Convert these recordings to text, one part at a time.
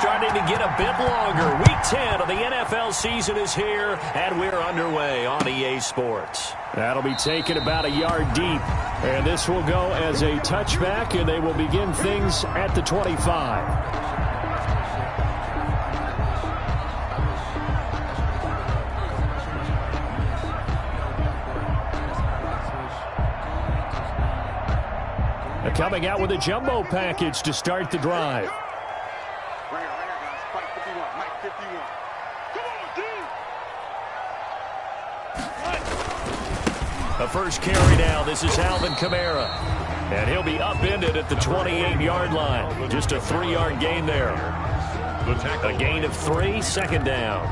starting to get a bit longer. Week 10 of the NFL season is here, and we're underway on EA Sports. That'll be taken about a yard deep. And this will go as a touchback, and they will begin things at the 25. Coming out with a jumbo package to start the drive. Right here, guys. Fight 51. Mike 51. Come on, dude. The first carry now. This is Alvin Kamara. And he'll be upended at the 28-yard line. Just a 3-yard gain there. A gain of 3, second down.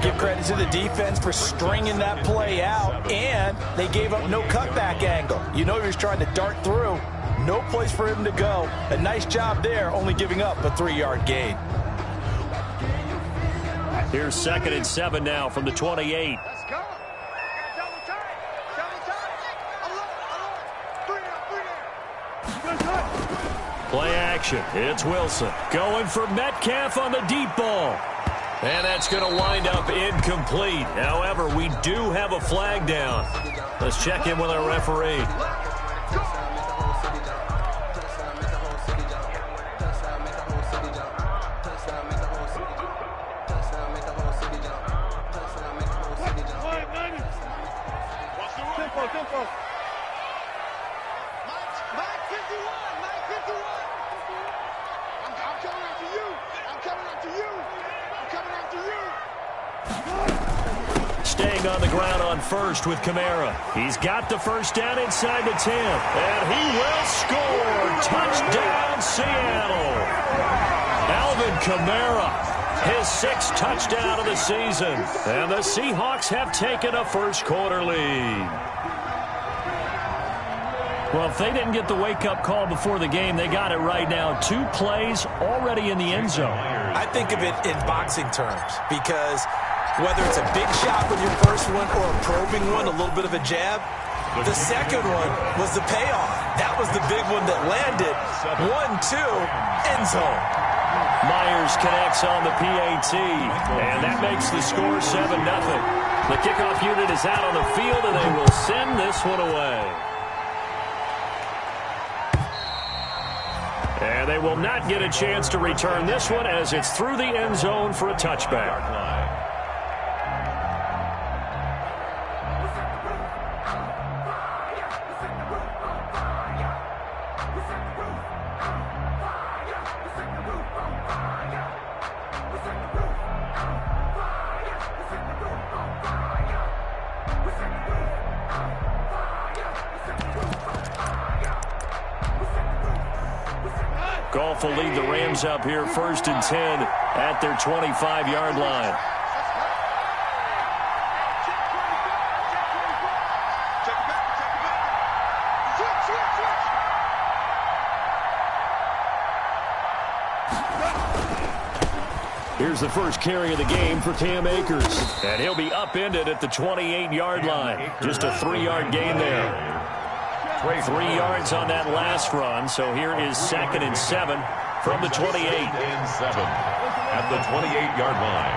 Give credit to the defense for stringing that play out, and they gave up no cutback angle. You know he was trying to dart through. No place for him to go. A nice job there, only giving up a 3-yard gain. Here's 2nd and 7 now from the 28. Let's go. Double time. Play action. It's Wilson. Going for Metcalf on the deep ball. And that's going to wind up incomplete. However, we do have a flag down. Let's check in with our referee. Staying on the ground on first with Kamara. He's got the first down inside the 10. And he will score. Touchdown, Seattle. Alvin Kamara, his 6th touchdown of the season. And the Seahawks have taken a first-quarter lead. Well, if they didn't get the wake-up call before the game, they got it right now. 2 plays already in the end zone. I think of it in boxing terms because whether it's a big shot with your first one or a probing one, a little bit of a jab, the second one was the payoff. That was the big one that landed. 1-2, end zone. Myers connects on the PAT, and that makes the score 7-0. The kickoff unit is out on the field, and they will send this one away. And they will not get a chance to return this one as it's through the end zone for a touchback. Goff will lead the Rams up here 1st and 10 at their 25-yard line. Here's the first carry of the game for Cam Akers. And he'll be upended at the 28-yard line. Just a 3-yard gain there. 3 yards on that last run, so here is 2nd and 7 from the 28. 2nd and 7 at the 28-yard line.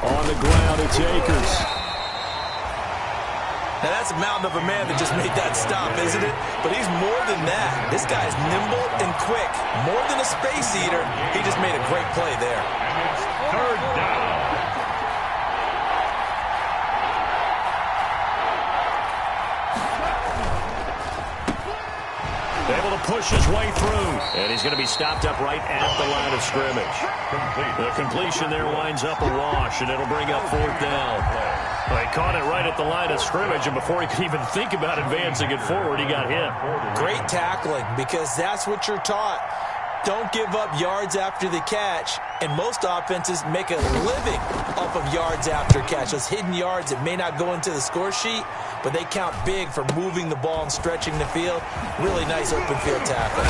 On the ground, it's Akers. Now, that's a mountain of a man that just made that stop, isn't it? But he's more than that. This guy's nimble and quick. More than a space eater, he just made a great play there. And it's 3rd down. Able to push his way through. And he's going to be stopped up right at the line of scrimmage. The completion there winds up a wash, and it'll bring up 4th down. Well, he caught it right at the line of scrimmage, and before he could even think about advancing it forward, he got hit. Great tackling, because that's what you're taught. Don't give up yards after the catch, and most offenses make a living off of yards after catch. Those hidden yards that may not go into the score sheet, but they count big for moving the ball and stretching the field. Really nice open field tackle.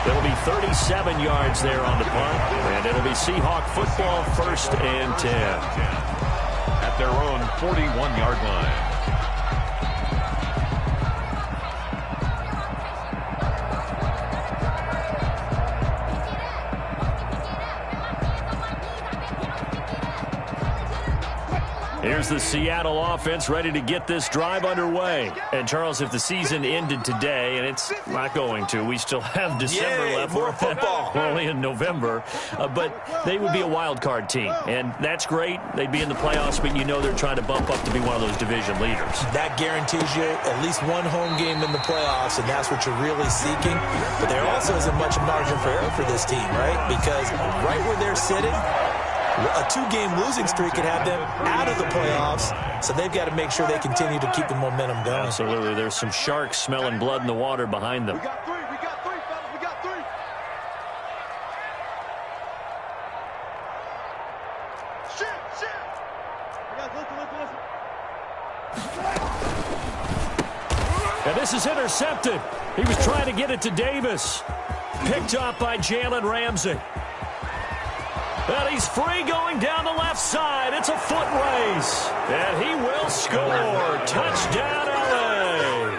It'll be 37 yards there on the punt, and it'll be Seahawk football 1st and 10. At their own 41-yard line. Here's the Seattle offense ready to get this drive underway. And, Charles, if the season ended today, and it's not going to, we still have December left. More football. We're only in November. But they would be a wild card team. And that's great. They'd be in the playoffs, but you know they're trying to bump up to be one of those division leaders. That guarantees you at least one home game in the playoffs, and that's what you're really seeking. But there also isn't much margin for error for this team, right? Because right where they're sitting, a 2-game losing streak could have them out of the playoffs, so they've got to make sure they continue to keep the momentum going. Absolutely. There's some sharks smelling blood in the water behind them. We got three, fellas, we got three. Shit. Listen. And this is intercepted. He was trying to get it to Davis. Picked up by Jalen Ramsey. And he's free going down the left side. It's a foot race. And he will score. Touchdown, LA.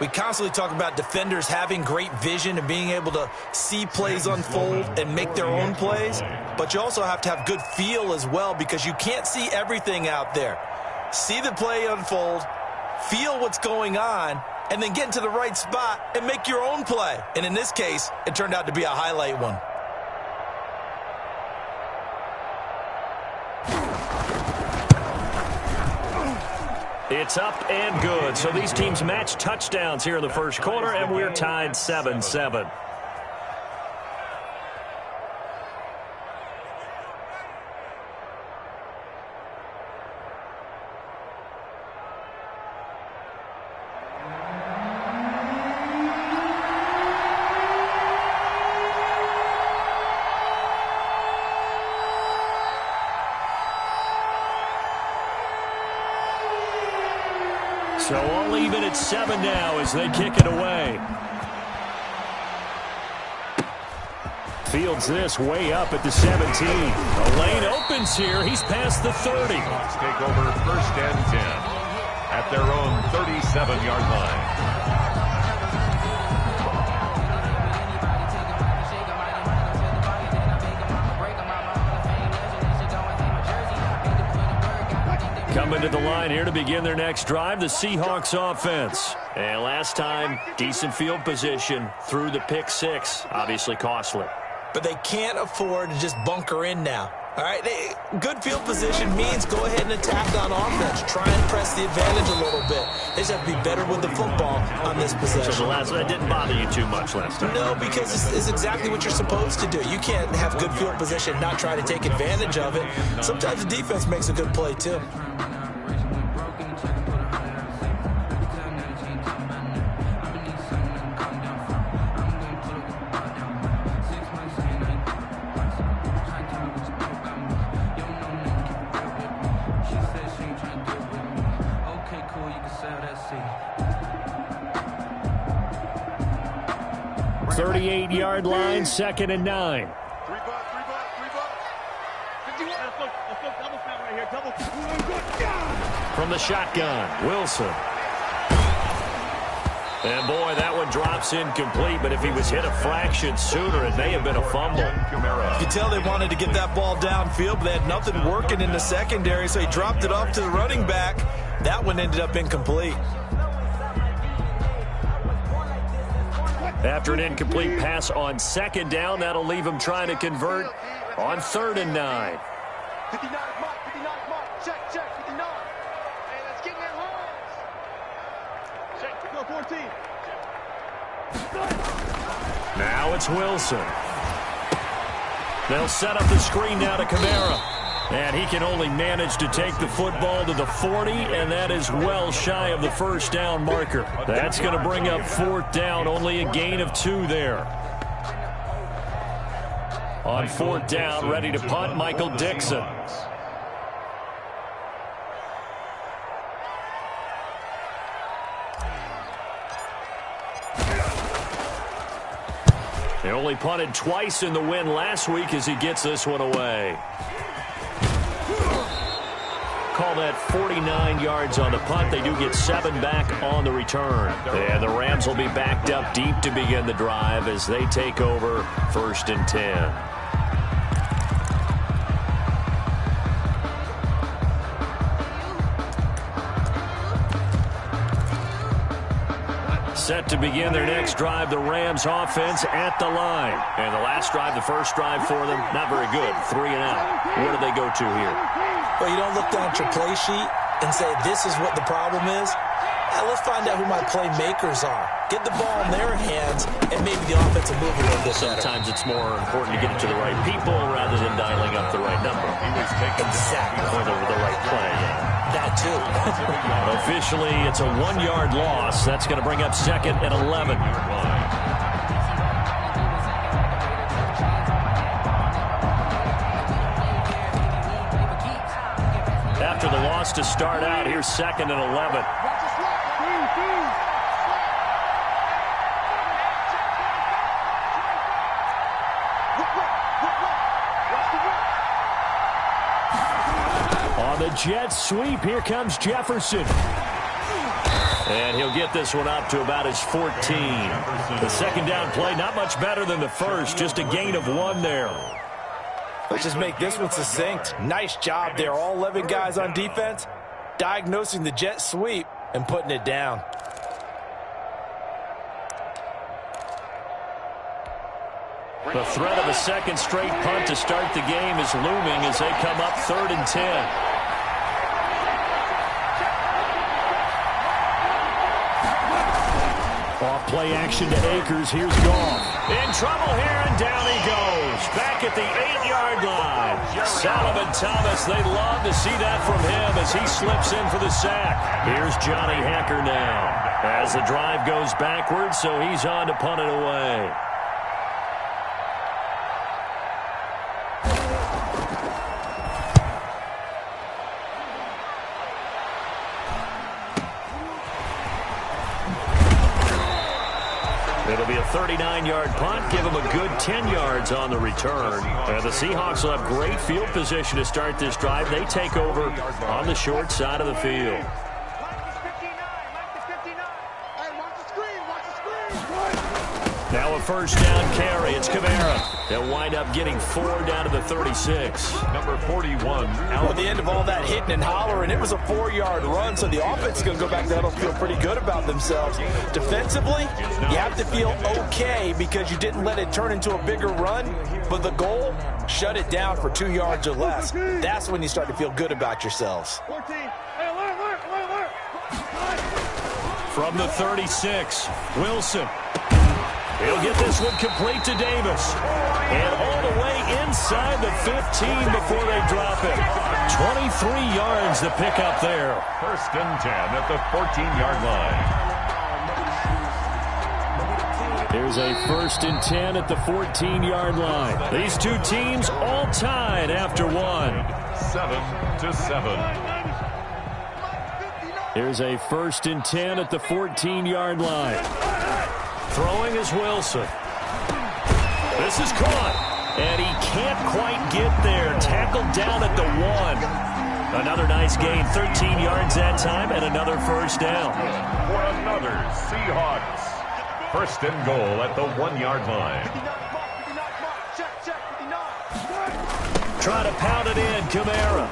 We constantly talk about defenders having great vision and being able to see plays unfold and make their own plays. But you also have to have good feel as well, because you can't see everything out there. See the play unfold, feel what's going on, and then get into the right spot and make your own play. And in this case, it turned out to be a highlight one. It's up and good. So these teams match touchdowns here in the first quarter, and we're tied 7-7. So all even at 7 now as they kick it away. Fields this way up at the 17. The lane opens here. He's past the 30. Hawks take over 1st and 10 at their own 37-yard line. Coming to the line here to begin their next drive, the Seahawks offense. And last time, decent field position through the pick 6. Obviously costly. But they can't afford to just bunker in now. All right, good field position means go ahead and attack on offense. Try and press the advantage a little bit. They just have to be better with the football on this possession. So that didn't bother you too much last time? No, because it's exactly what you're supposed to do. You can't have good field position, not try to take advantage of it. Sometimes the defense makes a good play, too. Yard line, 2nd and 9. 3 bucks. 51. Let's go double snap right here. Double. From the shotgun, Wilson. And boy, that one drops incomplete, but if he was hit a fraction sooner, it may have been a fumble. You could tell they wanted to get that ball downfield, but they had nothing working in the secondary, so he dropped it off to the running back. That one ended up incomplete. After an incomplete pass on 2nd down, that'll leave him trying to convert on 3rd and 9. 59 mark. Check, 59. Hey, let's get in that holes. Check, go 14. Now it's Wilson. They'll set up the screen now to Kamara. And he can only manage to take the football to the 40, and that is well shy of the 1st down marker. That's going to bring up 4th down, only a gain of 2 there. On 4th down, ready to punt, Michael Dixon. They only punted twice in the win last week as he gets this one away. Call that 49 yards on the punt. They do get 7 back on the return. And the Rams will be backed up deep to begin the drive as they take over 1st and 10. Set to begin their next drive, the Rams offense at the line. And the last drive, the first drive for them, not very good. 3 and out. What do they go to here? Well, you don't look down at your play sheet and say, this is what the problem is. Let's find out who my playmakers are. Get the ball in their hands, and maybe the offensive move a little bit better. Sometimes it's more important to get it to the right people rather than dialing up the right number. Exactly. Or the right play, yeah. That too. Officially, it's a 1-yard loss. That's going to bring up second and 11. After the loss to start out, here's second and 11. On the jet sweep, here comes Jefferson. And he'll get this one up to about his 14. The second down play, not much better than the first, just a gain of 1 there. Let's just make this one succinct. Nice job there. All 11 guys on defense, diagnosing the jet sweep and putting it down. The threat of a second straight punt to start the game is looming as they come up 3rd and 10. Off play action to Akers. Here's Goff. In trouble here, and down he goes. Back at the 8-yard line. Solomon Thomas, they love to see that from him as he slips in for the sack. Here's Johnny Hacker now. As the drive goes backwards, so he's on to punt it away. It'll be a 39-yard punt. Give them a good 10 yards on the return. The Seahawks will have great field position to start this drive. They take over on the short side of the field. Now a first down carry. It's Kamara. They'll wind up getting 4 down to the 36. Number 41. At the end of all that hitting and hollering, it was a 4-yard run, so the offense is going to go back there and feel pretty good about themselves. Defensively, you have to feel okay because you didn't let it turn into a bigger run, but the goal, shut it down for 2 yards or less. That's when you start to feel good about yourselves. 14. Hey, alert. From the 36, Wilson. He'll get this one complete to Davis. And all the way inside the 15 before they drop it. 23 yards the pickup there. 1st and 10 at the 14-yard line. Here's a 1st and 10 at the 14-yard line. These two teams all tied after 1. 7-7. Here's a 1st and 10 at the 14-yard line. Throwing is Wilson. This is caught. And he can't quite get there. Tackled down at the 1. Another nice gain. 13 yards that time and another first down. For another Seahawks. 1st and goal at the 1-yard line. Try to pound it in, Kamara.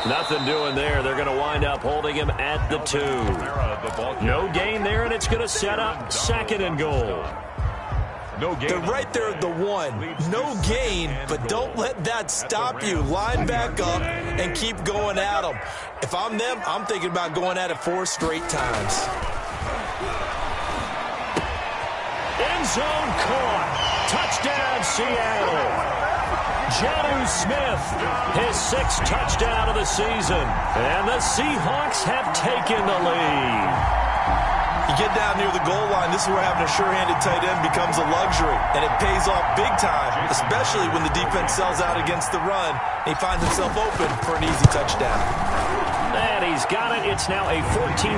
Nothing doing there. They're going to wind up holding him at the 2. No gain there, and it's going to set up 2nd and goal. No gain. They're right there at the 1. No gain, but don't let that stop you. Line back up and keep going at them. If I'm them, I'm thinking about going at it 4 straight times. End zone caught. Touchdown, Seattle. Jonnu Smith, his 6th touchdown of the season. And the Seahawks have taken the lead. You get down near the goal line, this is where having a sure-handed tight end becomes a luxury. And it pays off big time, especially when the defense sells out against the run. He finds himself open for an easy touchdown. And he's got it. It's now a 14-7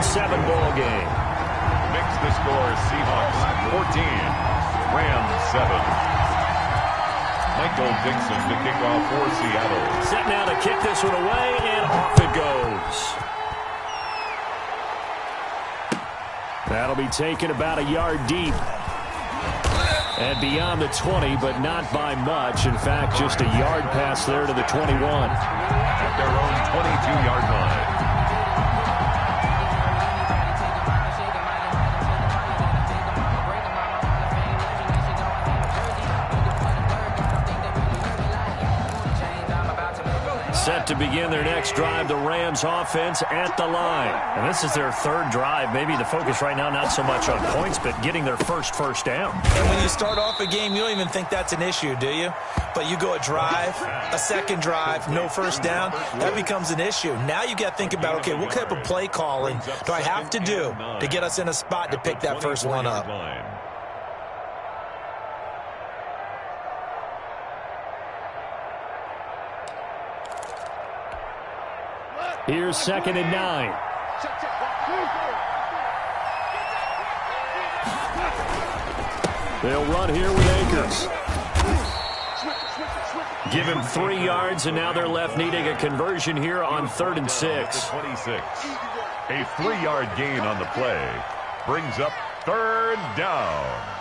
ball game. Mix the score. Seahawks 14. Rams 7. Michael Dixon to kick off for Seattle. Set now to kick this one away, and off it goes. That'll be taken about a yard deep. And beyond the 20, but not by much. In fact, just a yard pass there to the 21. At their own 22-yard line. Set to begin their next drive, the Rams offense at the line. And this is their third drive. Maybe the focus right now not so much on points, but getting their first down. And when you start off a game, you don't even think that's an issue, do you? But you go a drive, a second drive, no first down, that becomes an issue. Now you got to think about, okay, what type of play calling do I have to do to get us in a spot to pick that first one up? Here's 2nd and 9. They'll run here with Akers. Give him 3 yards, and now they're left needing a conversion here on 3rd and 6. 26. A 3-yard gain on the play brings up 3rd down.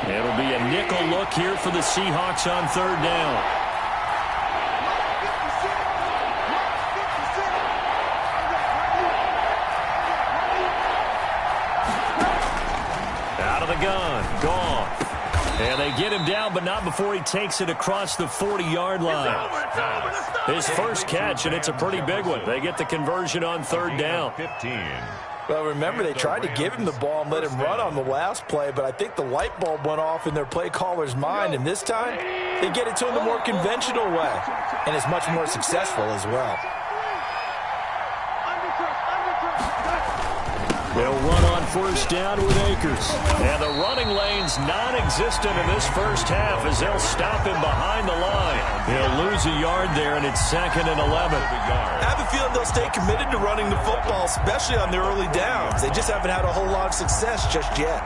It'll be a nickel look here for the Seahawks on 3rd down. Out of the gun, gone. And they get him down, but not before he takes it across the 40-yard line. His first catch, and it's a pretty big one. They get the conversion on 3rd down. 15. Well, remember, they tried to give him the ball and let him run on the last play, but I think the light bulb went off in their play caller's mind, and this time they get it to him the more conventional way, and it's much more successful as well. They'll run on 1st down with Akers. And the running lane's non-existent in this first half as they'll stop him behind the line. He'll lose a yard there, and it's 2nd and 11. I have a feeling they'll stay committed to running the football, especially on their early downs. They just haven't had a whole lot of success just yet.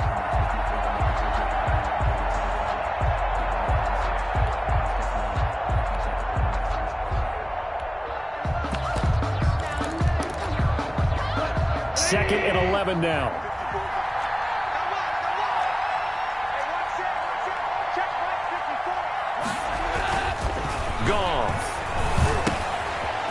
Second and 11 now. Goff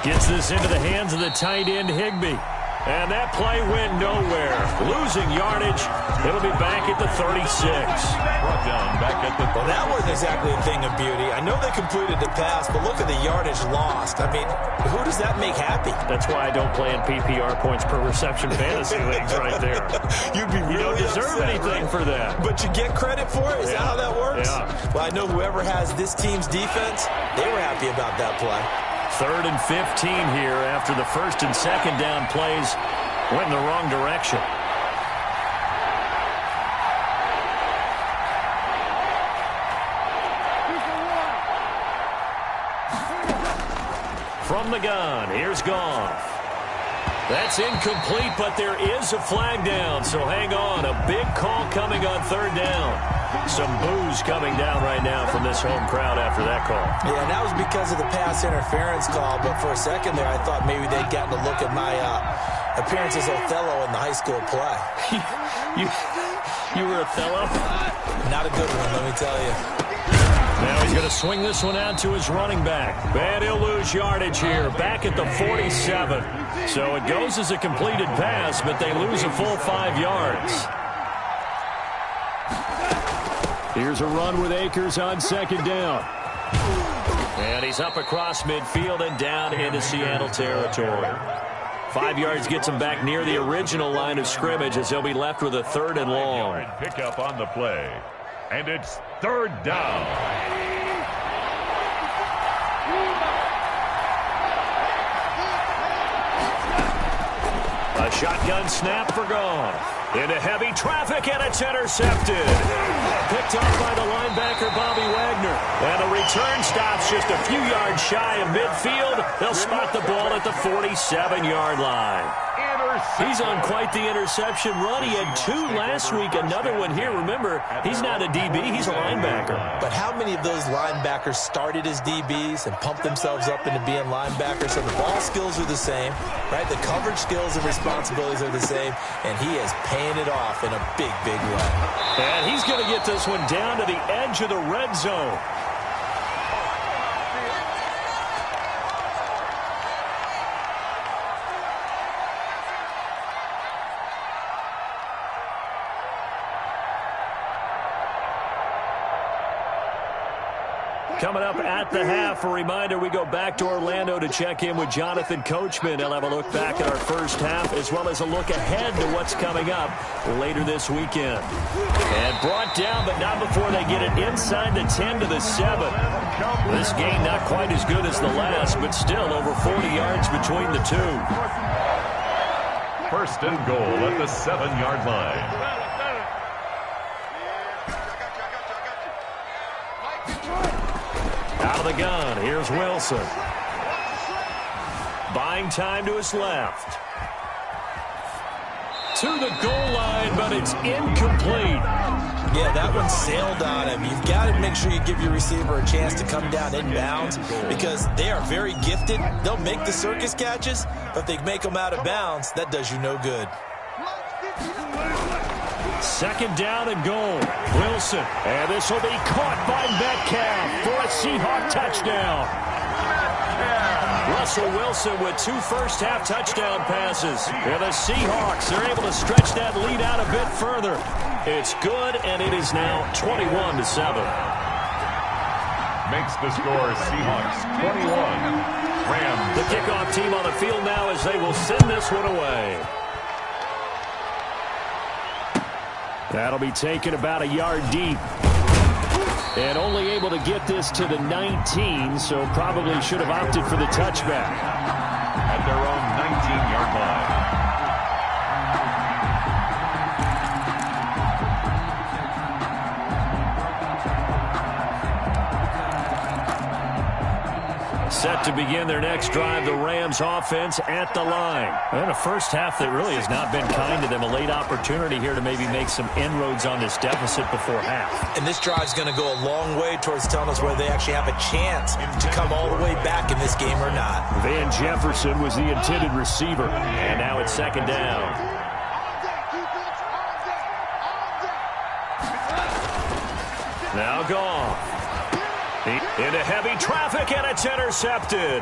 gets this into the hands of the tight end Higbee. And that play went nowhere. Losing yardage. It'll be back at the 36. Brought down back at the 36. Well, that wasn't exactly a thing of beauty. I know they completed the pass, but look at the yardage lost. I mean, who does that make happy? That's why I don't play in PPR points per reception fantasy leagues right there. You'd be really You don't deserve upset, anything right? for that. But you get credit for it? Is that how that works? Yeah. Well, I know whoever has this team's defense, they were happy about that play. 3rd and 15 here after the 1st and 2nd down plays went in the wrong direction. From the gun, here's Goff. That's incomplete, but there is a flag down, so hang on. A big call coming on 3rd down. Some boos coming down right now from this home crowd after that call. Yeah, and that was because of the pass interference call, but for a second there, I thought maybe they'd gotten a look at my appearance as Othello in the high school play. You were Othello? Not a good one, let me tell you. Now he's going to swing this one out to his running back. And he'll lose yardage here, back at the 47. So it goes as a completed pass, but they lose a full 5 yards. Here's a run with Akers on 2nd down. And he's up across midfield and down into Seattle territory. 5 yards gets him back near the original line of scrimmage as he'll be left with a 3rd and long. Pick up on the play. And it's 3rd down. A shotgun snap for Goff. Into heavy traffic, and it's intercepted. Picked off by the linebacker, Bobby Wagner. And the return stops just a few yards shy of midfield. They'll spot the ball at the 47-yard line. He's on quite the interception run. He had 2 last week, another one here. Remember, he's not a DB, he's a linebacker. But how many of those linebackers started as DBs and pumped themselves up into being linebackers? So the ball skills are the same, right? The coverage skills and responsibilities are the same, and he is paying it off in a big, big way. And he's going to get this one down to the edge of the red zone. Coming up at the half, a reminder we go back to Orlando to check in with Jonathan Coachman. He'll have a look back at our first half as well as a look ahead to what's coming up later this weekend. And brought down, but not before they get it inside the 10 to the 7. This game not quite as good as the last, but still over 40 yards between the two. First and goal at the 7-yard line. Out of the gun, here's Wilson. Buying time to his left. To the goal line, but it's incomplete. Yeah, that one sailed on him. You've got to make sure you give your receiver a chance to come down inbounds because they are very gifted. They'll make the circus catches, but if they make them out of bounds, that does you no good. Second down and goal. Wilson. And this will be caught by Metcalf for a Seahawk touchdown. Russell Wilson with 2 first-half touchdown passes. And the Seahawks are able to stretch that lead out a bit further. It's good, and it is now 21-7. Makes the score Seahawks 21. Rams. The kickoff team on the field now as they will send this one away. That'll be taken about a yard deep. And only able to get this to the 19, so probably should have opted for the touchback. At their own 19-yard line. Set to begin their next drive, the Rams offense at the line. And a first half that really has not been kind to them. A late opportunity here to maybe make some inroads on this deficit before half. And this drive's going to go a long way towards telling us whether they actually have a chance to come all the way back in this game or not. Van Jefferson was the intended receiver. And now it's second down. Now gone. Into heavy traffic, and it's intercepted.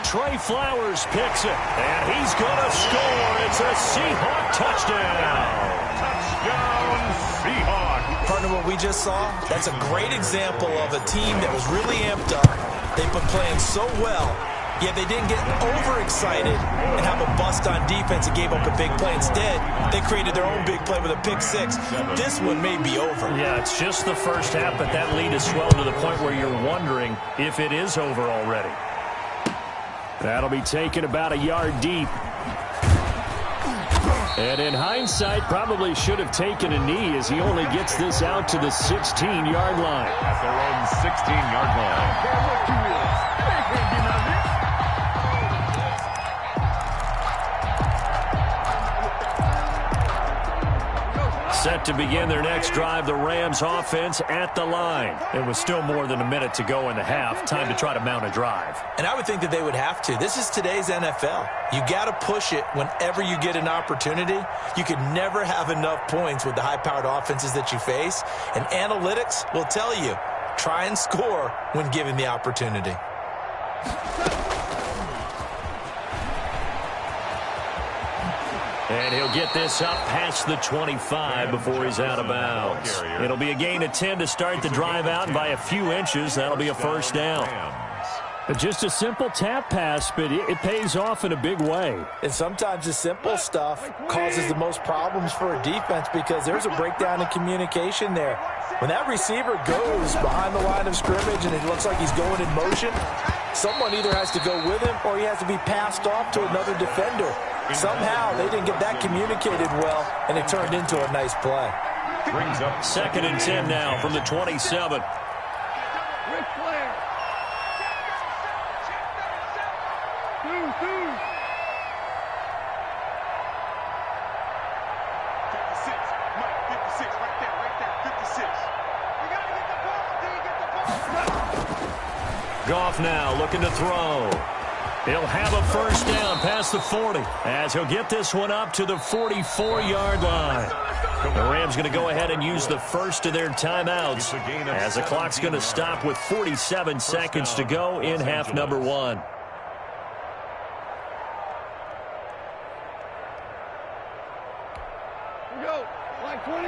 Trey Flowers picks it, and he's going to score. It's a Seahawk touchdown. Touchdown, Seahawks. Partner, what we just saw, that's a great example of a team that was really amped up. They've been playing so well, yet they didn't get overexcited and have a bust on defense and gave up a big play. Instead, they created their own big play with a pick six. This one may be over. Yeah, it's just the first half, but that lead has swelled to the point where you're wondering if it is over already. That'll be taken about a yard deep. And in hindsight, probably should have taken a knee as he only gets this out to the 16-yard line. At their own 16-yard line. Set to begin their next drive, the Rams offense at the line. It was still more than a minute to go in the half. Time to try to mount a drive. And I would think that they would have to. This is today's NFL. You got to push it whenever you get an opportunity. You can never have enough points with the high-powered offenses that you face. And analytics will tell you, try and score when given the opportunity. And he'll get this up past the 25 before he's out of bounds. It'll be a gain of 10 to start the drive out, and by a few inches, that'll be a first down. Just a simple tap pass, but it pays off in a big way. And sometimes the simple stuff causes the most problems for a defense because there's a breakdown in communication there. When that receiver goes behind the line of scrimmage and it looks like he's going in motion, someone either has to go with him or he has to be passed off to another defender. Somehow they didn't get that communicated well, and it turned into a nice play. Brings up second and 10 now from the 27. Goff now looking to throw. He'll have a first down past the 40 as he'll get this one up to the 44-yard line. The Rams going to go ahead and use the first of their timeouts as the clock's going to stop with 47 seconds to go in half number one. Here we go. Line 20.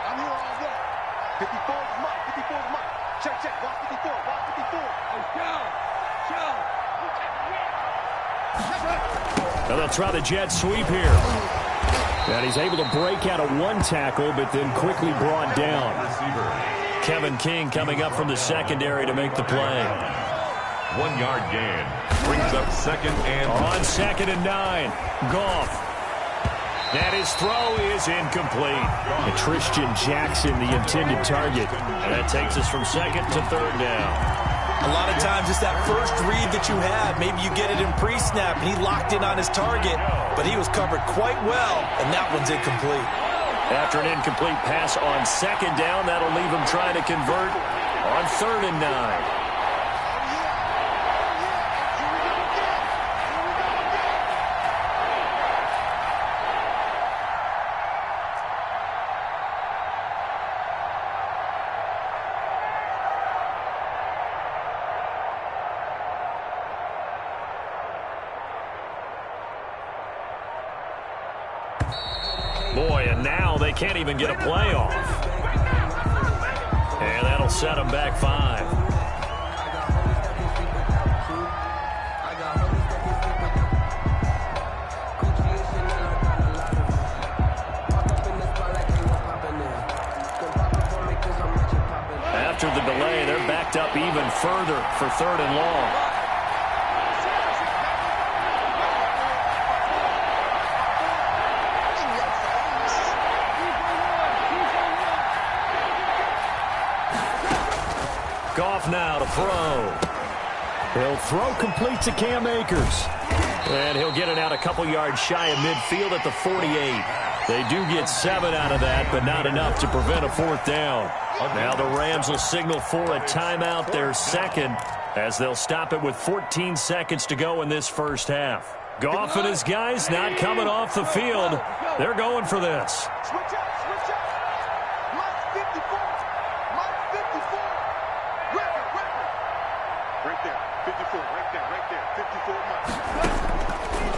I'm here all day. 54 is Mike. 54 is Mike. Check, check. Watch 54. Watch 54. Now they'll try the jet sweep here. And he's able to break out of one tackle, but then quickly brought down. Kevin King coming up from the secondary to make the play. 1 yard gain. Brings up second and... On 2nd and 9. Goff. And his throw is incomplete. And Christian Jackson, the intended target. And that takes us from 2nd to 3rd down. A lot of times it's that first read that you have. Maybe you get it in pre-snap, and he locked in on his target, but he was covered quite well, and that one's incomplete. After an incomplete pass on 2nd down, that'll leave him trying to convert on 3rd and 9. Boy, and now they can't even get a play off. And that'll set them back 5. After the delay, they're backed up even further for 3rd and long. Goff now to throw. He'll throw complete to Cam Akers. And he'll get it out a couple yards shy of midfield at the 48. They do get 7 out of that, but not enough to prevent a 4th down. Now the Rams will signal for a timeout, their 2nd, as they'll stop it with 14 seconds to go in this first half. Goff and his guys not coming off the field. They're going for this. Switch up, switch up. Mike 54. Mike 54. Record. Right there. 54. Right there. 54 Mike.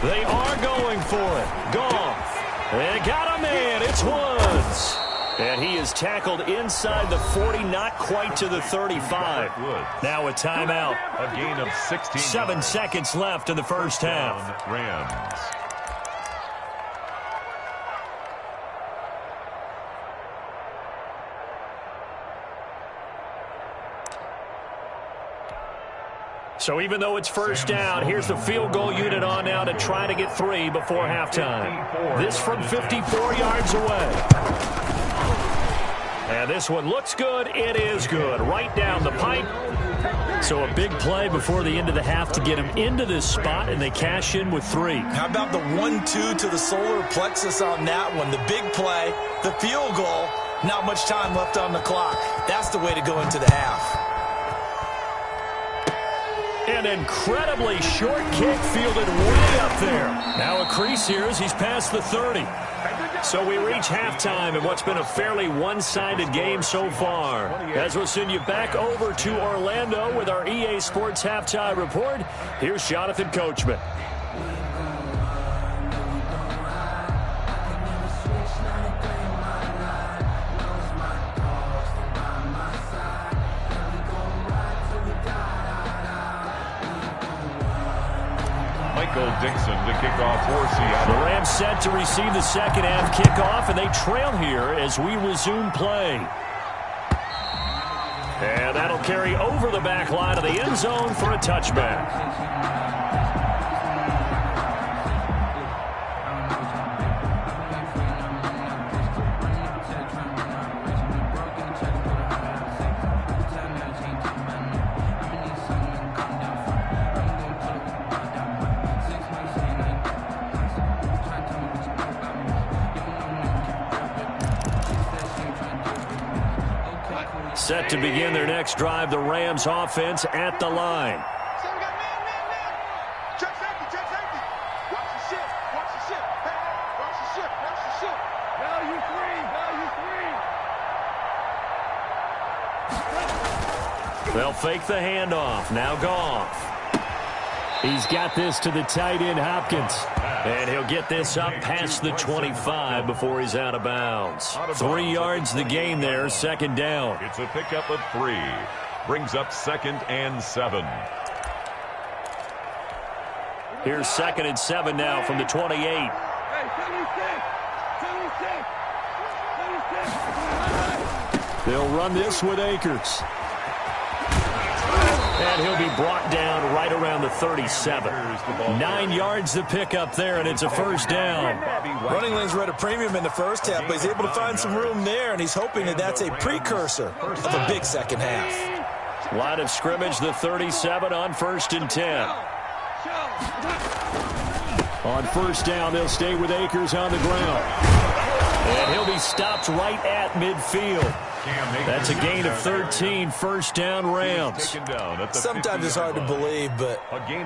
They are going for it. Goff. They got him in. It's Woods. And he is tackled inside the 40, not quite to the 35. Now a timeout. A gain of 16. 7 seconds left in the first half. Rams. So even though it's first down, here's the field goal unit on now to try to get 3 before halftime. This from 54 yards away. And this one looks good. It is good. Right down the pipe. So a big play before the end of the half to get him into this spot, and they cash in with 3. How about the 1-2 to the solar plexus on that one? The big play, the field goal, not much time left on the clock. That's the way to go into the half. An incredibly short kick fielded way up there. Now a crease here as he's past the 30. So we reach halftime in what's been a fairly one-sided game so far. As we'll send you back over to Orlando with our EA Sports Halftime Report, here's Jonathan Coachman. Dixon to kick off for Seattle. The Rams set to receive the second half kickoff, and they trail here as we resume play. And that'll carry over the back line of the end zone for a touchback. Set to begin their next drive, the Rams offense at the line. So we got man. Check safety, check safety. Watch the ship, watch the ship. Hey, watch the ship, watch the ship. Value 3. They'll fake the handoff. Now Goff. He's got this to the tight end, Hopkins. And he'll get this up past the 25 before he's out of bounds. 3 yards the gain there, second down. It's a pickup of 3. Brings up 2nd and 7. Here's 2nd and 7 now from the 28. They'll run this with Akers. And he'll be brought down right around the 37. 9 yards to pick up there, and it's a first down. Running lanes were at a premium in the first half, but he's able to find some room there, and he's hoping that that's a precursor of a big second half. Line of scrimmage, the 37 on 1st and 10. On first down, they'll stay with Akers on the ground. And he'll be stopped right at midfield. That's a gain of 13, first down Rams. Sometimes it's hard to believe, but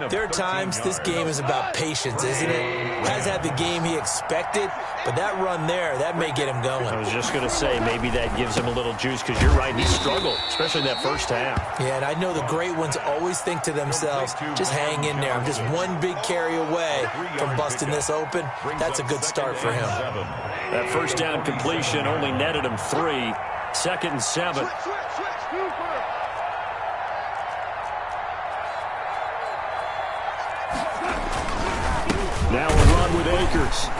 there are times this game is about patience, isn't it? Has had the game he expected, but that run there, that may get him going. I was just going to say, maybe that gives him a little juice, because you're right, he struggled, especially in that first half. Yeah, and I know the great ones always think to themselves, just hang in there. I'm just one big carry away from busting this open. That's a good start for him. That first down completion only netted him 3. 2nd and 7. Now a run with Akers.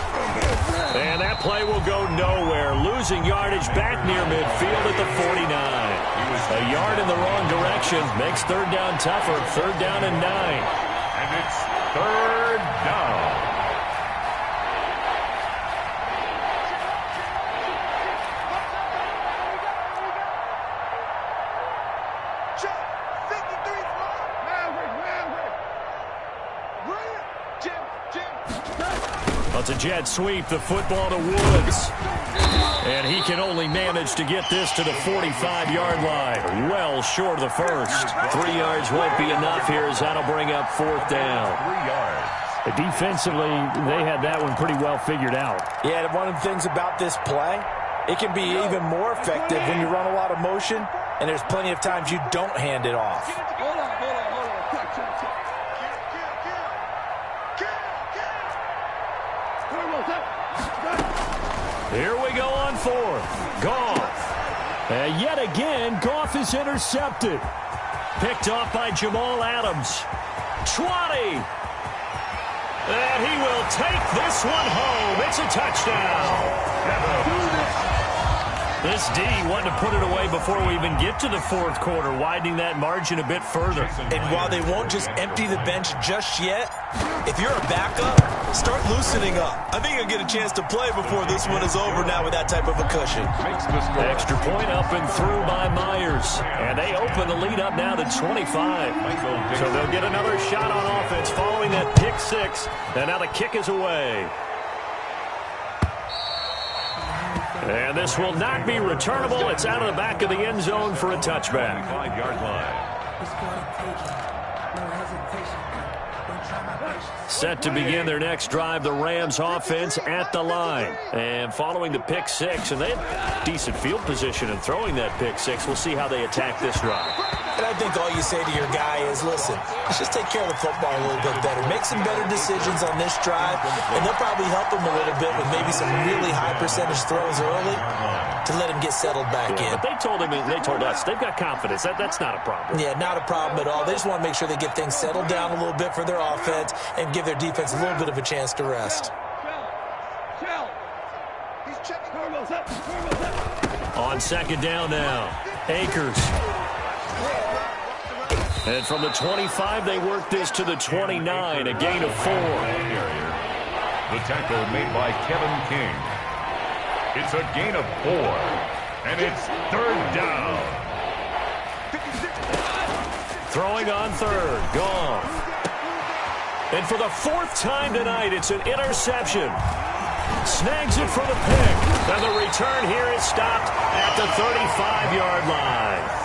And that play will go nowhere. Losing yardage back near midfield at the 49. A yard in the wrong direction makes third down tougher. Third down and 9. And it's third down. It's a jet sweep, the football to Woods. And he can only manage to get this to the 45-yard line. Well short of the first. 3 yards won't be enough here as that'll bring up 4th down. 3 yards. Defensively, they had that one pretty well figured out. Yeah, one of the things about this play, it can be even more effective when you run a lot of motion, and there's plenty of times you don't hand it off. Here we go on 4th. Goff. And yet again, Goff is intercepted. Picked off by Jamal Adams. 20. And he will take this one home. It's a touchdown. This D wanted to put it away before we even get to the 4th quarter, widening that margin a bit further. And while they won't just empty the bench just yet, if you're a backup, start loosening up. I think you'll get a chance to play before this one is over now with that type of a cushion. Extra point up and through by Myers. And they open the lead up now to 25. So they'll get another shot on offense following that pick 6. And now the kick is away. And this will not be returnable. It's out of the back of the end zone for a touchback. 5-yard line. Set to begin their next drive, the Rams offense at the line. And following the pick 6, and they have decent field position in throwing that pick 6. We'll see how they attack this drive. And I think all you say to your guy is, listen, let's just take care of the football a little bit better. Make some better decisions on this drive, and they'll probably help him a little bit with maybe some really high percentage throws early to let him get settled back in. But they told him, they told us, they've got confidence. That's not a problem. Yeah, not a problem at all. They just want to make sure they get things settled down a little bit for their offense and give their defense a little bit of a chance to rest. On 2nd down now, Akers. And from the 25, they work this to the 29, a gain of 4. The tackle made by Kevin King. It's a gain of 4, and it's third down. Throwing on 3rd, Goff. And for the 4th time tonight, it's an interception. Snags it for the pick. And the return here is stopped at the 35-yard line.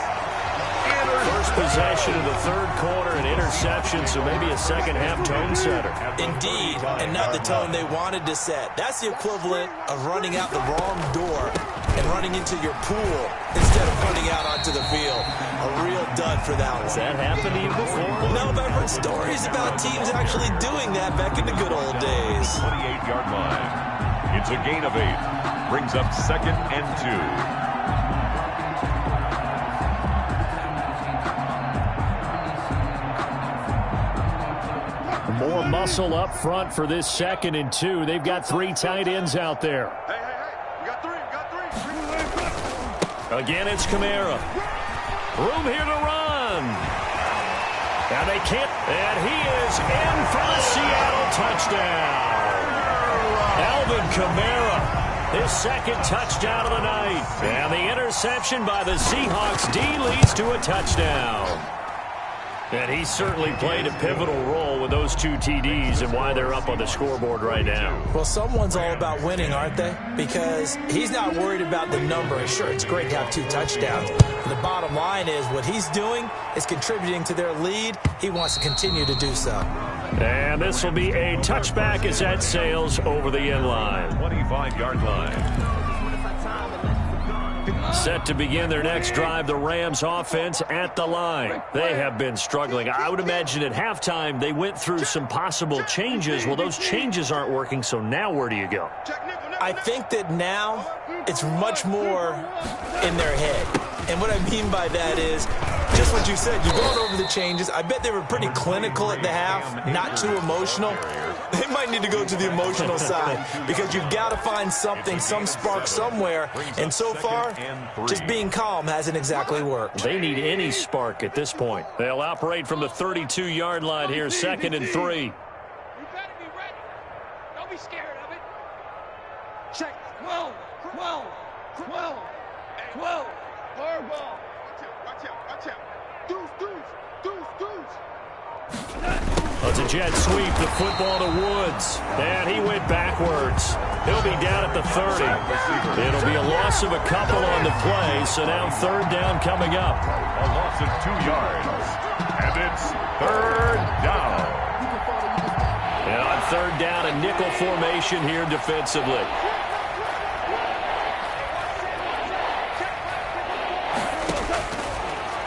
first possession of the third quarter, an interception, so maybe a second-half tone setter. Indeed, and not the tone they wanted to set. That's the equivalent of running out the wrong door and running into your pool instead of running out onto the field. A real dud for that one. Has that happened to you before? No, but I've heard stories about teams actually doing that back in the good old days. 28-yard line. It's a gain of 8. Brings up 2nd and 2. More muscle up front for this 2nd and 2. They've got 3 tight ends out there. Hey, we got three. Again, it's Kamara. Room here to run. Now they can't. And he is in for the Seattle touchdown. Alvin Kamara, his 2nd touchdown of the night. And the interception by the Seahawks D leads to a touchdown. And he certainly played a pivotal role with those 2 TDs and why they're up on the scoreboard right now. Well, someone's all about winning, aren't they? Because he's not worried about the number. Sure, it's great to have 2 touchdowns. But the bottom line is what he's doing is contributing to their lead. He wants to continue to do so. And this will be a touchback as that sails over the end line. 25-yard line. Set to begin their next drive, the Rams offense at the line. They have been struggling. I would imagine at halftime they went through some possible changes. Well, those changes aren't working, so now where do you go? I think that now it's much more in their head. And what I mean by that is just what you said. You've gone over the changes. I bet they were pretty clinical at the half, not too emotional. They might need to go to the emotional side because you've got to find something, some spark somewhere. And so far, just being calm hasn't exactly worked. They need any spark at this point. They'll operate from the 32-yard line here, 2nd and 3. You better be ready. Don't be scared of it. Check. 12. Horrible. Watch out. Deuce. It's a jet sweep, the football to Woods. And he went backwards. He'll be down at the 30. It'll be a loss of a couple on the play, so now 3rd down coming up. A loss of 2 yards. And it's 3rd down. And on 3rd down, a nickel formation here defensively.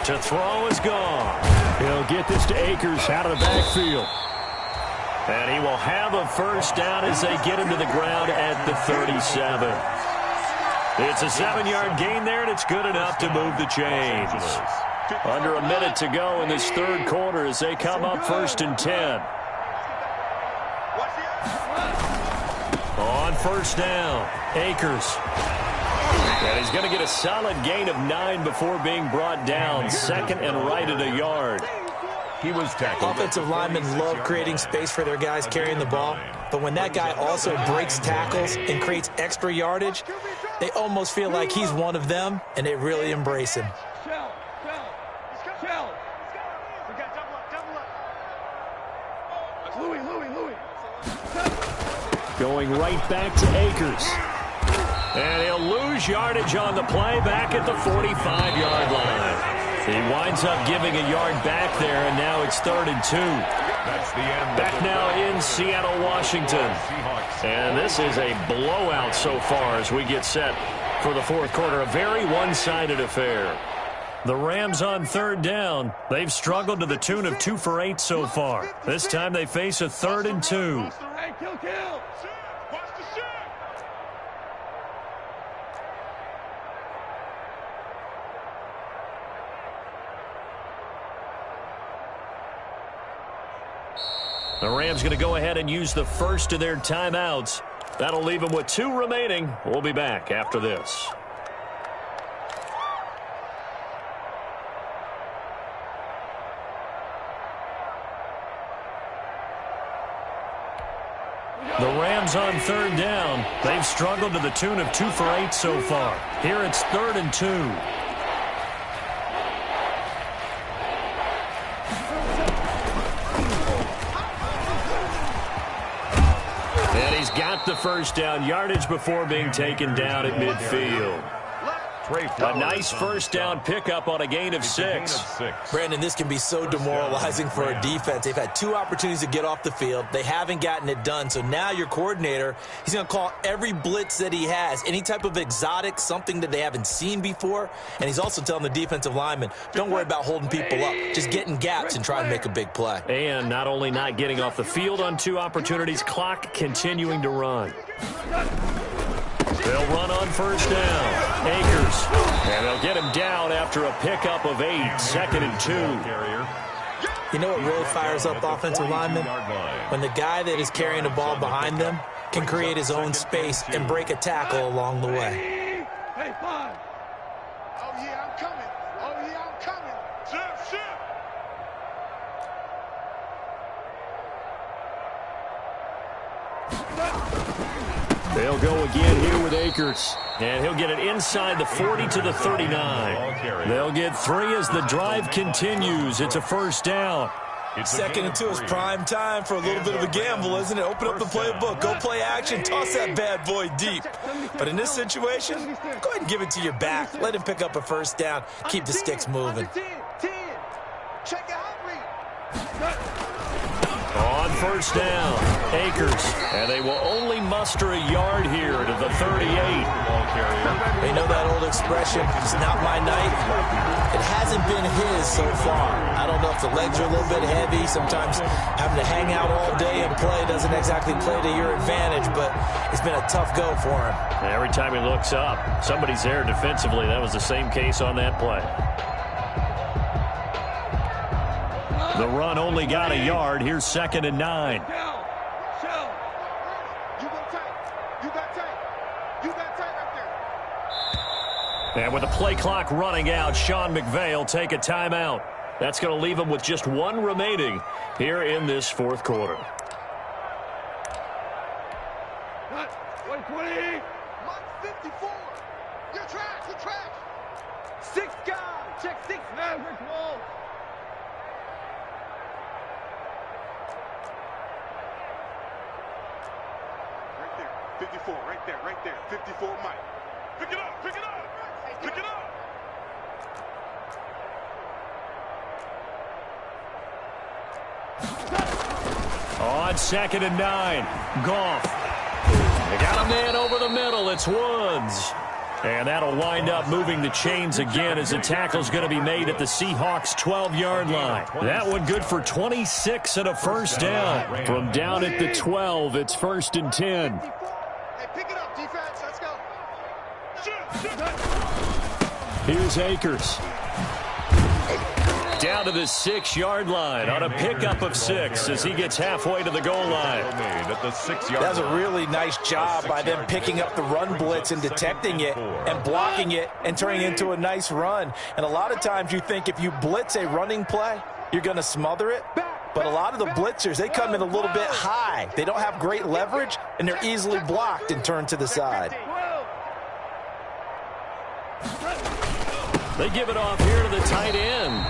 To throw is gone. He'll get this to Akers out of the backfield. And he will have a 1st down as they get him to the ground at the 37. It's a 7-yard gain there, and it's good enough to move the chains. Under a minute to go in this 3rd quarter as they come up 1st and 10. On 1st down, Akers. And he's going to get a solid gain of 9 before being brought down. 2nd and right at a yard. He was tackled. Offensive linemen love creating space for their guys carrying the ball. But when that guy also breaks tackles and creates extra yardage, they almost feel like he's one of them, and they really embrace him. Louis. Going right back to Akers. And he'll lose yardage on the play back at the 45-yard line. He winds up giving a yard back there, and now it's 3rd and 2. That's the end. Back now in Seattle, Washington. And this is a blowout so far as we get set for the 4th quarter. A very one-sided affair. The Rams on 3rd down. They've struggled to the tune of 2 for 8 so far. This time they face a 3rd and 2. Hey, kill. Watch the shot. The Rams going to go ahead and use the first of their timeouts. That'll leave them with 2 remaining. We'll be back after this. The Rams on 3rd down. They've struggled to the tune of 2 for 8 so far. Here it's 3rd and 2. And he's got the 1st down, yardage before being taken down at midfield. A nice first down pickup on a gain of 6. Brandon, this can be so demoralizing for a defense. They've had 2 opportunities to get off the field. They haven't gotten it done. So now your coordinator, he's going to call every blitz that he has, any type of exotic, something that they haven't seen before. And he's also telling the defensive lineman, don't worry about holding people up. Just get in gaps and try and make a big play. And not only not getting off the field on 2 opportunities, clock continuing to run. They'll run on first down. Akers. And they'll get him down after a pickup of 8. 2nd and 2. You know what really fires up offensive linemen? When the guy that is carrying the ball behind them can create his own space and break a tackle along the way. Hey, 5. Oh, yeah, I'm coming. Oh, yeah, I'm coming. Shift. They'll go again here with Akers. And he'll get it inside the 40 to the 39. They'll get 3 as the drive continues. It's a first down. 2nd and 2 is prime time for a little bit of a gamble, isn't it? Open up the playbook, go play action, toss that bad boy deep. But in this situation, go ahead and give it to your back. Let him pick up a first down. Keep the sticks moving. 10. Check it out, read. On first down, Akers. And they will only muster a yard here to the 38. They know that old expression, it's not my night. It hasn't been his so far. I don't know if the legs are a little bit heavy. Sometimes having to hang out all day and play doesn't exactly play to your advantage, but it's been a tough go for him. Every time he looks up, somebody's there defensively. That was the same case on that play. The run only got a yard. Here's 2nd and 9. You got tight right there. And with the play clock running out, Sean McVay will take a timeout. That's going to leave him with just 1 remaining here in this 4th quarter. 120. Mark 54. You're trash. 6 guys. Check 6 Maverick wall. Right there. 54. Right there. 54 Mike. Pick it up. Pick it up. On 2nd and 9, Goff. They got a man over the middle. It's Woods. And that'll wind up moving the chains again as the tackle's going to be made at the Seahawks' 12-yard line. That one good for 26 and a first down. From down at the 12, it's 1st and 10. Hey, pick it up, defense. Let's go. Here's Akers. Down to the 6-yard line on a pickup of 6 as he gets halfway to the goal line. That's a really nice job by them picking up the run blitz and detecting it and blocking it and turning it into a nice run. And a lot of times you think if you blitz a running play, you're going to smother it. But a lot of the blitzers, they come in a little bit high. They don't have great leverage, and they're easily blocked and turned to the side. They give it off here to the tight end.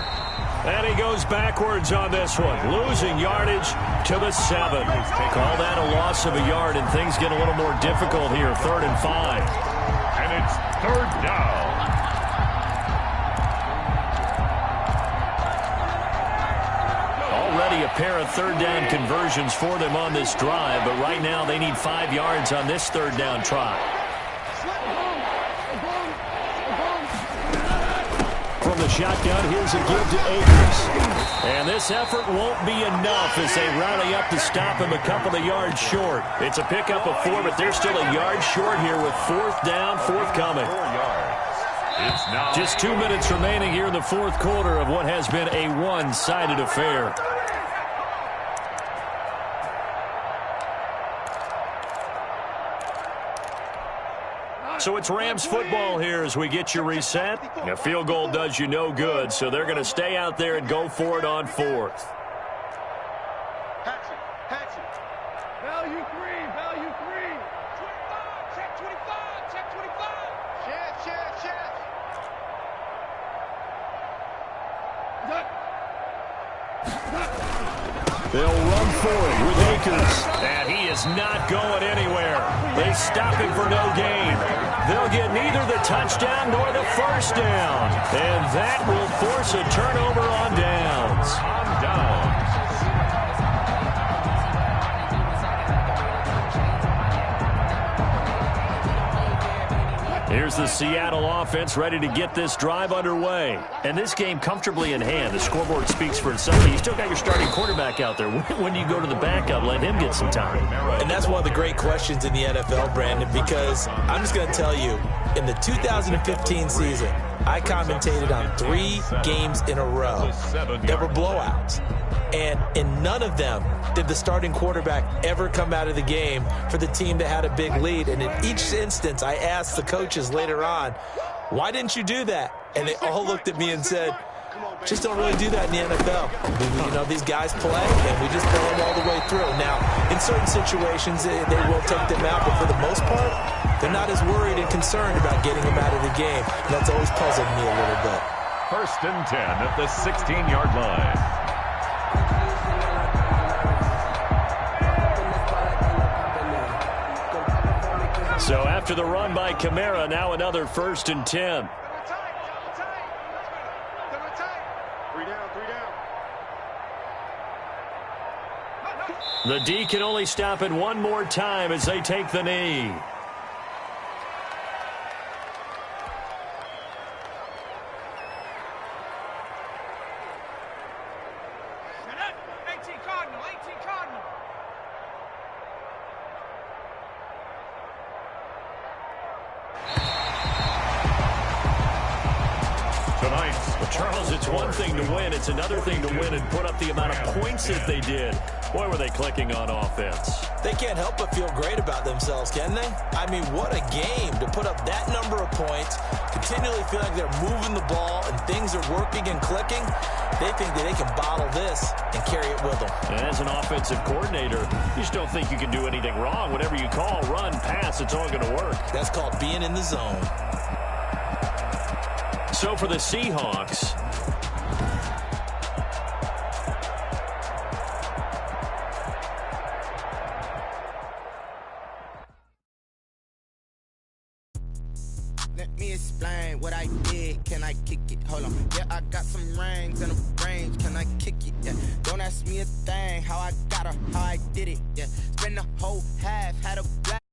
And he goes backwards on this one, losing yardage to the 7. Call that a loss of a yard, and things get a little more difficult here, 3rd and 5. And it's 3rd down. Already a pair of 3rd down conversions for them on this drive, but right now they need 5 yards on this 3rd down try. From the shotgun, here's a give to Akers. And this effort won't be enough as they rally up to stop him a couple of yards short. It's a pickup of 4, but they're still a yard short here with 4th down forthcoming. 4 yards. It's now Just 2 minutes remaining here in the 4th quarter of what has been a one-sided affair. So it's Rams football here as we get you reset. A field goal does you no good, so they're going to stay out there and go for it on 4th. Hatchet. Value 3. 25. Check 25. Check. They'll run for it with Akers. And he is not going anywhere. They stop him for no gain. They'll get neither the touchdown nor the first down. And that will force a turnover on downs. On downs. Here's the Seattle offense ready to get this drive underway. And this game comfortably in hand. The scoreboard speaks for itself. But you still got your starting quarterback out there. When do you go to the backup? Let him get some time. And that's one of the great questions in the NFL, Brandon, because I'm just going to tell you, in the 2015 season, I commentated on 3 games in a row that were blowouts. And in none of them did the starting quarterback ever come out of the game for the team that had a big lead. And in each instance, I asked the coaches later on, why didn't you do that? And they all looked at me and said, just don't really do that in the NFL. You know, these guys play, and we just play them all the way through. Now, in certain situations, they will take them out, but for the most part, they're not as worried and concerned about getting them out of the game. And that's always puzzled me a little bit. 1st and 10 at the 16-yard line. So after the run by Kamara, now another 1st and 10. 3 down, 3 down. The D can only stop it one more time as they take the knee. Charles, it's one thing to win. It's another thing to win and put up the amount of points that they did. Boy, were they clicking on offense. They can't help but feel great about themselves, can they? I mean, what a game to put up that number of points, continually feel like they're moving the ball and things are working and clicking. They think that they can bottle this and carry it with them. And as an offensive coordinator, you just don't think you can do anything wrong. Whatever you call, run, pass, it's all going to work. That's called being in the zone. So for the Seahawks, let me explain what I did. Can I kick it? Hold on. Yeah, I got some rings and a range. Can I kick it? Yeah. Don't ask me a thing. How I got her, how I did it. Yeah. Spend the whole half, had a black.